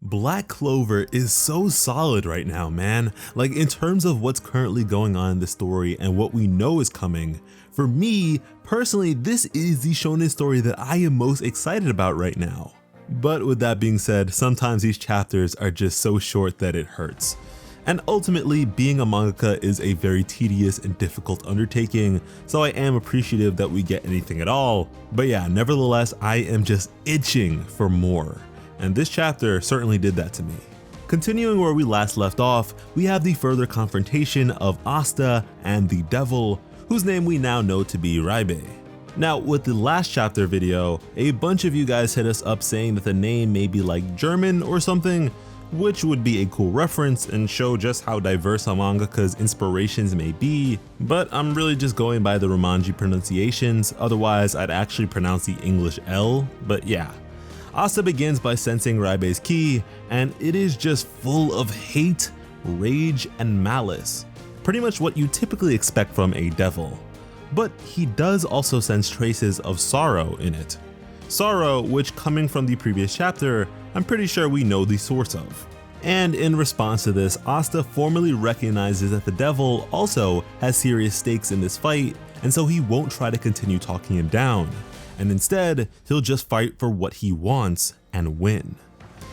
Black Clover is so solid right now, man. Like, in terms of what's currently going on in the story and what we know is coming, for me, personally, this is the shonen story that I am most excited about right now. But with that being said, sometimes these chapters are just so short that it hurts. And ultimately, being a mangaka is a very tedious and difficult undertaking, so I am appreciative that we get anything at all. But yeah, nevertheless, I am just itching for more. And this chapter certainly did that to me. Continuing where we last left off, we have the further confrontation of Asta and the devil, whose name we now know to be Liebe. Now, with the last chapter video, a bunch of you guys hit us up saying that the name may be like German or something, which would be a cool reference and show just how diverse a mangaka's inspirations may be, but I'm really just going by the Romanji pronunciations, otherwise I'd actually pronounce the English L, but yeah. Asta begins by sensing Raibe's ki, and it is just full of hate, rage, and malice. Pretty much what you typically expect from a devil. But he does also sense traces of sorrow in it. Sorrow, which coming from the previous chapter, I'm pretty sure we know the source of. And in response to this, Asta formally recognizes that the devil also has serious stakes in this fight, and so he won't try to continue talking him down. And instead, he'll just fight for what he wants and win.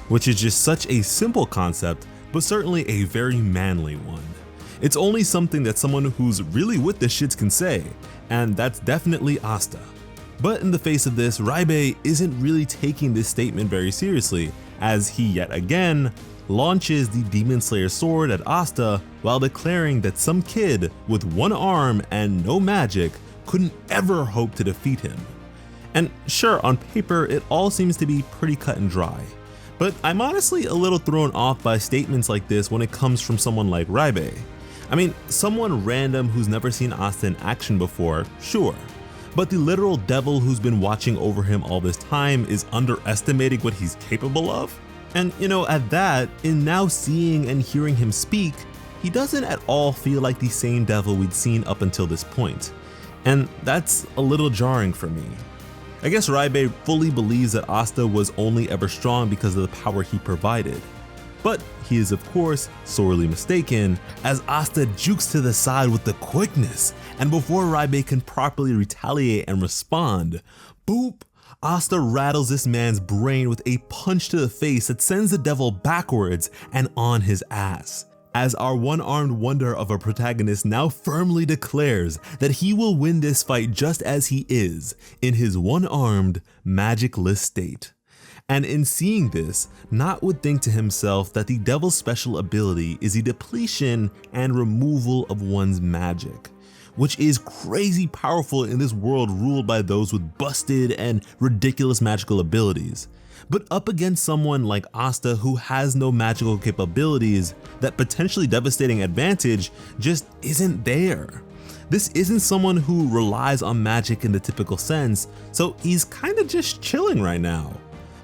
Which is just such a simple concept, but certainly a very manly one. It's only something that someone who's really with the shits can say, and that's definitely Asta. But in the face of this, Liebe isn't really taking this statement very seriously, as he yet again launches the Demon Slayer sword at Asta while declaring that some kid with one arm and no magic couldn't ever hope to defeat him. And sure, on paper, it all seems to be pretty cut and dry. But I'm honestly a little thrown off by statements like this when it comes from someone like Liebe. I mean, someone random who's never seen Asta in action before, sure. But the literal devil who's been watching over him all this time is underestimating what he's capable of? And you know, at that, in now seeing and hearing him speak, he doesn't at all feel like the same devil we'd seen up until this point. And that's a little jarring for me. I guess Liebe fully believes that Asta was only ever strong because of the power he provided. But he is of course sorely mistaken, as Asta jukes to the side with the quickness, and before Liebe can properly retaliate and respond, boop, Asta rattles this man's brain with a punch to the face that sends the devil backwards and on his ass. As our one-armed wonder of a protagonist now firmly declares that he will win this fight just as he is, in his one-armed, magicless state. And in seeing this, Not would think to himself that the devil's special ability is the depletion and removal of one's magic, which is crazy powerful in this world ruled by those with busted and ridiculous magical abilities. But up against someone like Asta who has no magical capabilities, that potentially devastating advantage just isn't there. This isn't someone who relies on magic in the typical sense, so he's kinda just chilling right now.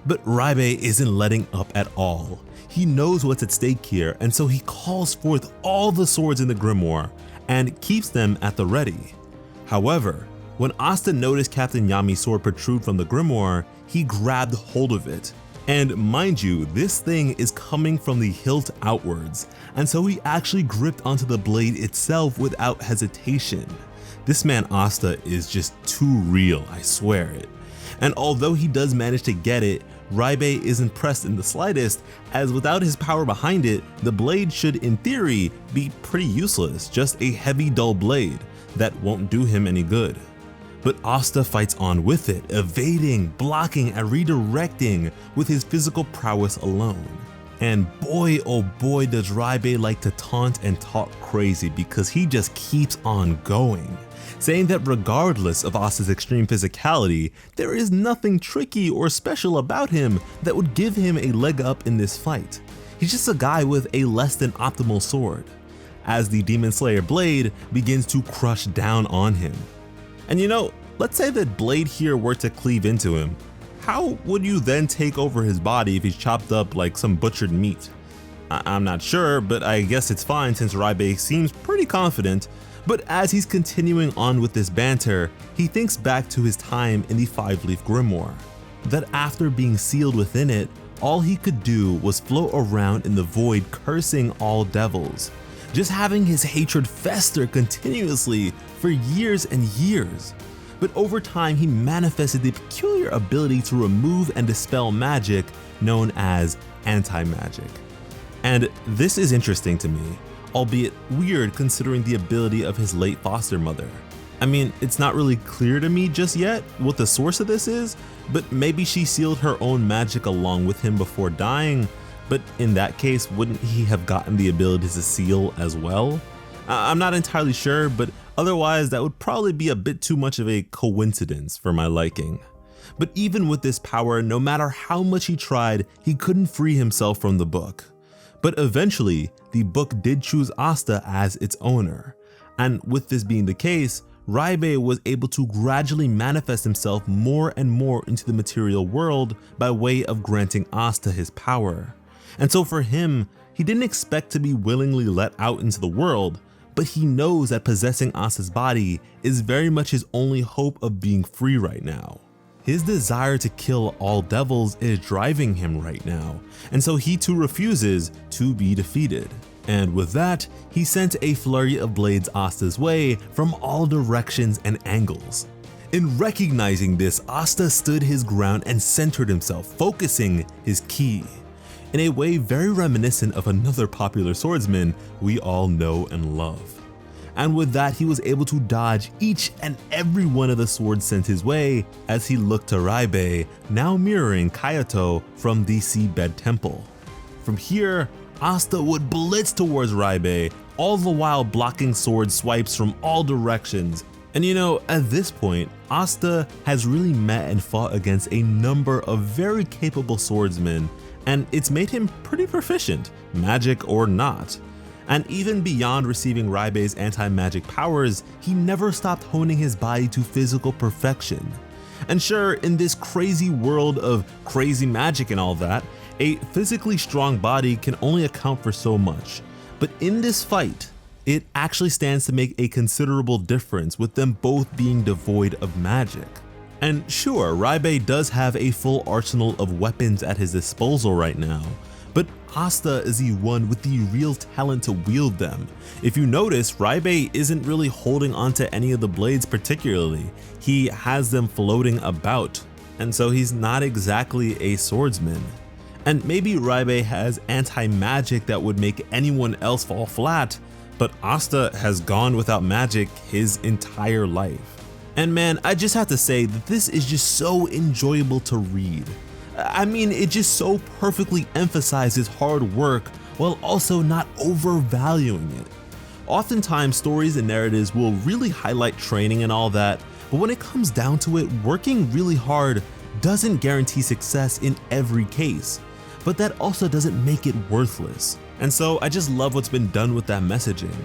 But Liebe isn't letting up at all. He knows what's at stake here, and so he calls forth all the swords in the grimoire and keeps them at the ready. However, when Asta noticed Captain Yami's sword protrude from the grimoire, he grabbed hold of it. And mind you, this thing is coming from the hilt outwards, and so he actually gripped onto the blade itself without hesitation. This man Asta is just too real, I swear it. And although he does manage to get it, Liebe isn't pressed in the slightest, as without his power behind it, the blade should in theory be pretty useless, just a heavy dull blade that won't do him any good. But Asta fights on with it, evading, blocking, and redirecting with his physical prowess alone. And boy oh boy does Liebe like to taunt and talk crazy, because he just keeps on going, saying that regardless of Asta's extreme physicality, there is nothing tricky or special about him that would give him a leg up in this fight. He's just a guy with a less than optimal sword, as the Demon Slayer blade begins to crush down on him. And you know, let's say that blade here were to cleave into him. How would you then take over his body if he's chopped up like some butchered meat? I'm not sure, but I guess it's fine since Liebe seems pretty confident. But as he's continuing on with this banter, he thinks back to his time in the 5-leaf grimoire. That after being sealed within it, all he could do was float around in the void cursing all devils, just having his hatred fester continuously for years and years. But over time he manifested the peculiar ability to remove and dispel magic known as anti-magic. And this is interesting to me, albeit weird considering the ability of his late foster mother. I mean, it's not really clear to me just yet what the source of this is, but maybe she sealed her own magic along with him before dying, but in that case, wouldn't he have gotten the ability to seal as well? I'm not entirely sure, but otherwise that would probably be a bit too much of a coincidence for my liking. But even with this power, no matter how much he tried, he couldn't free himself from the book. But eventually, the book did choose Asta as its owner. And with this being the case, Liebe was able to gradually manifest himself more and more into the material world by way of granting Asta his power. And so for him, he didn't expect to be willingly let out into the world, but he knows that possessing Asta's body is very much his only hope of being free right now. His desire to kill all devils is driving him right now, and so he too refuses to be defeated. And with that, he sent a flurry of blades Asta's way from all directions and angles. In recognizing this, Asta stood his ground and centered himself, focusing his ki, in a way very reminiscent of another popular swordsman we all know and love. And with that, he was able to dodge each and every one of the swords sent his way as he looked to Liebe, now mirroring Kyoto from the Seabed Temple. From here, Asta would blitz towards Liebe, all the while blocking sword swipes from all directions. And you know, at this point, Asta has really met and fought against a number of very capable swordsmen, and it's made him pretty proficient, magic or not. And even beyond receiving Liebe's anti-magic powers, he never stopped honing his body to physical perfection. And sure, in this crazy world of crazy magic and all that, a physically strong body can only account for so much. But in this fight, it actually stands to make a considerable difference with them both being devoid of magic. And sure, Liebe does have a full arsenal of weapons at his disposal right now, but Asta is the one with the real talent to wield them. If you notice, Liebe isn't really holding onto any of the blades particularly. He has them floating about, and so he's not exactly a swordsman. And maybe Liebe has anti-magic that would make anyone else fall flat, but Asta has gone without magic his entire life. And man, I just have to say that this is just so enjoyable to read. I mean, it just so perfectly emphasizes hard work while also not overvaluing it. Oftentimes, stories and narratives will really highlight training and all that, but when it comes down to it, working really hard doesn't guarantee success in every case, but that also doesn't make it worthless. And so I just love what's been done with that messaging.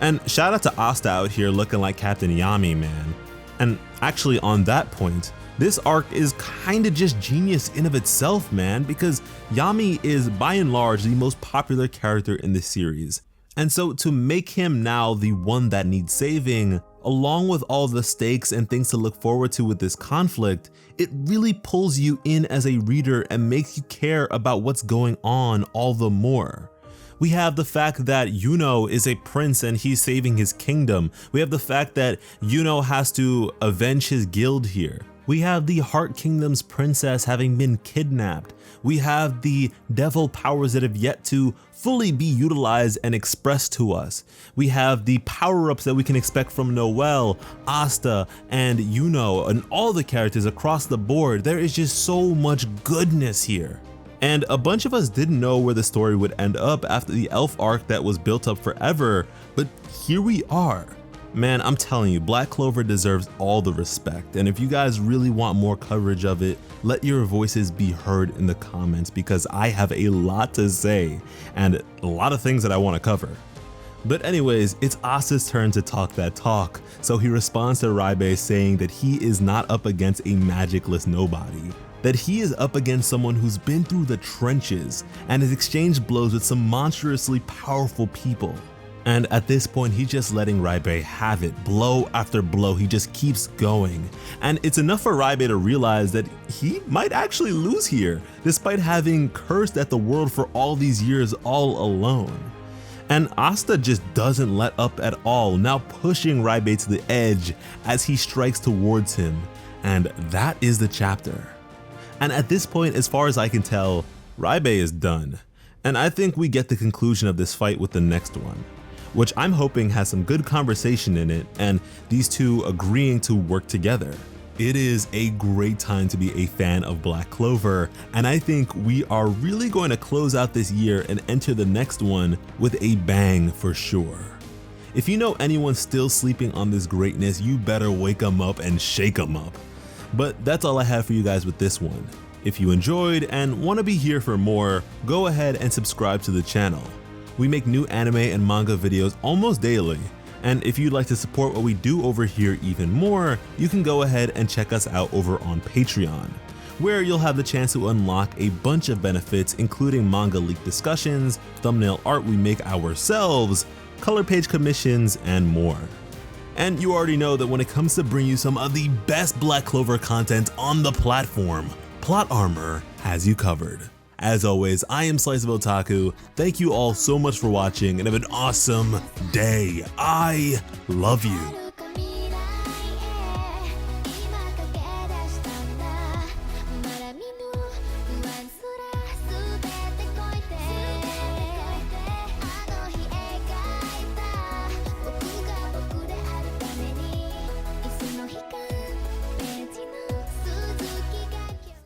And shout out to Asta out here looking like Captain Yami, man. And actually on that point, this arc is kinda just genius in of itself, man, because Yami is by and large the most popular character in the series. And so to make him now the one that needs saving, along with all the stakes and things to look forward to with this conflict, it really pulls you in as a reader and makes you care about what's going on all the more. We have the fact that Yuno is a prince and he's saving his kingdom. We have the fact that Yuno has to avenge his guild here. We have the Heart Kingdom's princess having been kidnapped. We have the devil powers that have yet to fully be utilized and expressed to us. We have the power-ups that we can expect from Noelle, Asta, and Yuno, and all the characters across the board. There is just so much goodness here. And a bunch of us didn't know where the story would end up after the elf arc that was built up forever, but here we are. Man, I'm telling you, Black Clover deserves all the respect, and if you guys really want more coverage of it, let your voices be heard in the comments because I have a lot to say and a lot of things that I want to cover. But anyways, it's Asta's turn to talk that talk, so he responds to Liebe saying that he is not up against a magicless nobody, that he is up against someone who's been through the trenches and has exchanged blows with some monstrously powerful people. And at this point, he's just letting Liebe have it, blow after blow. He just keeps going. And it's enough for Liebe to realize that he might actually lose here, despite having cursed at the world for all these years all alone. And Asta just doesn't let up at all, now pushing Liebe to the edge as he strikes towards him. And that is the chapter. And at this point, as far as I can tell, Liebe is done. And I think we get the conclusion of this fight with the next one, which I'm hoping has some good conversation in it and these two agreeing to work together. It is a great time to be a fan of Black Clover, and I think we are really going to close out this year and enter the next one with a bang for sure. If you know anyone still sleeping on this greatness, you better wake them up and shake them up. But that's all I have for you guys with this one. If you enjoyed and want to be here for more, go ahead and subscribe to the channel. We make new anime and manga videos almost daily, and if you'd like to support what we do over here even more, you can go ahead and check us out over on Patreon, where you'll have the chance to unlock a bunch of benefits including manga leak discussions, thumbnail art we make ourselves, color page commissions, and more. And you already know that when it comes to bring you some of the best Black Clover content on the platform, Plot Armor has you covered. As always, I am Slice of Otaku. Thank you all so much for watching and have an awesome day. I love you.